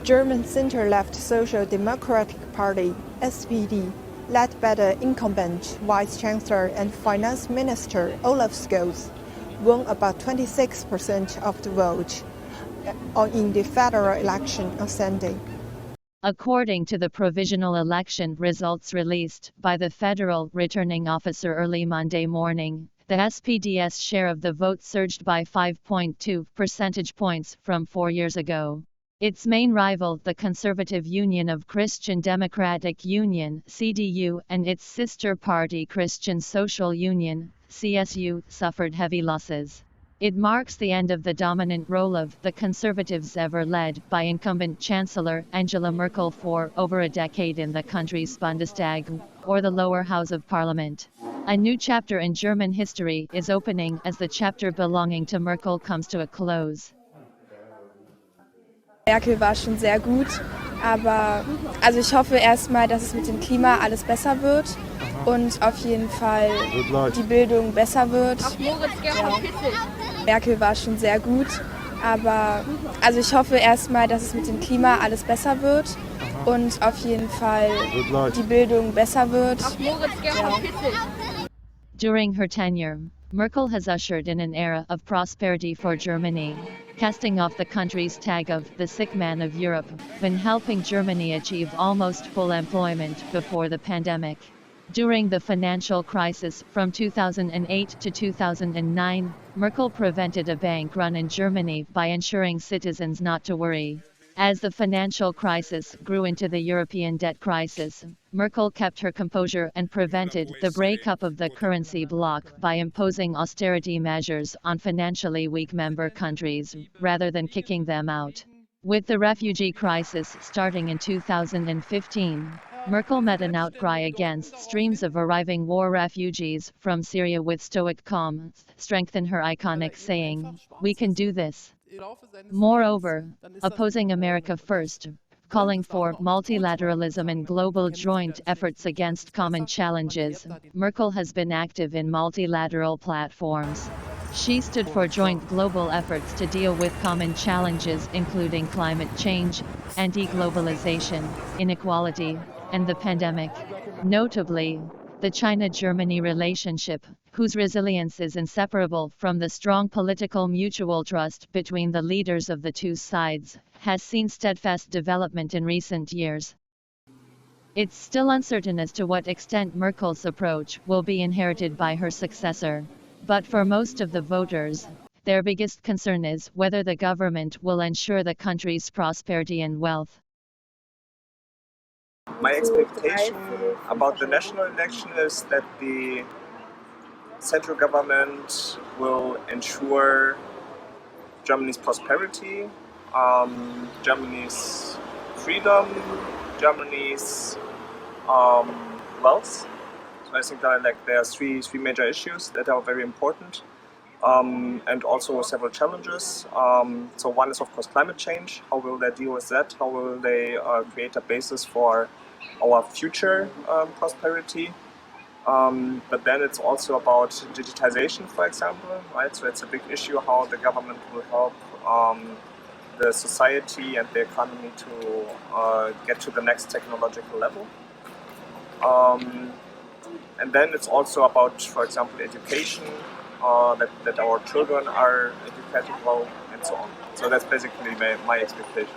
German center-left Social Democratic Party, SPD, led by the incumbent Vice-Chancellor and Finance Minister Olaf Scholz, won about 26% of the vote in the federal election on Sunday. According to the provisional election results released by the federal returning officer early Monday morning, the SPD's share of the vote surged by 5.2 percentage points from 4 years ago. Its main rival, the Conservative Union of Christian Democratic Union (CDU), and its sister party Christian Social Union (CSU), suffered heavy losses. It marks the end of the dominant role of the Conservatives ever led by incumbent Chancellor Angela Merkel for over a decade in the country's Bundestag, or the lower house of parliament. A new chapter in German history is opening as the chapter belonging to Merkel comes to a close. Merkel war schon sehr gut, aber ich hoffe erstmal, dass es mit dem Klima alles besser wird und auf jeden Fall die Bildung besser wird. Ja. Merkel war schon sehr gut, aber ich hoffe erstmal, dass es mit dem Klima alles besser wird und auf jeden Fall die Bildung besser wird. Ja. During her tenure, Merkel has ushered in an era of prosperity for Germany, casting off the country's tag of the sick man of Europe, when helping Germany achieve almost full employment before the pandemic. During the financial crisis from 2008 to 2009, Merkel prevented a bank run in Germany by ensuring citizens not to worry. As the financial crisis grew into the European debt crisis, Merkel kept her composure and prevented the breakup of the currency bloc by imposing austerity measures on financially weak member countries, rather than kicking them out. With the refugee crisis starting in 2015, Merkel met an outcry against streams of arriving war refugees from Syria with stoic calm, strengthened her iconic saying, "We can do this." Moreover, opposing America first, calling for multilateralism and global joint efforts against common challenges, Merkel has been active in multilateral platforms. She stood for joint global efforts to deal with common challenges including climate change, anti-globalization, inequality, and the pandemic. Notably, the China-Germany relationship, whose resilience is inseparable from the strong political mutual trust between the leaders of the two sides, has seen steadfast development in recent years. It's still uncertain as to what extent Merkel's approach will be inherited by her successor. But for most of the voters, their biggest concern is whether the government will ensure the country's prosperity and wealth. My expectation about the national election is that the central government will ensure Germany's prosperity, Germany's freedom, Germany's wealth. So I think that there are three major issues that are very important, and also several challenges. So one is of course climate change. How will they deal with that? How will they create a basis for our future prosperity? But then it's also about digitization, for example, right? So it's a big issue how the government will help the society and the economy to get to the next technological level. And then it's also about, for example, education, that our children are educated well, and so on. So that's basically my expectation.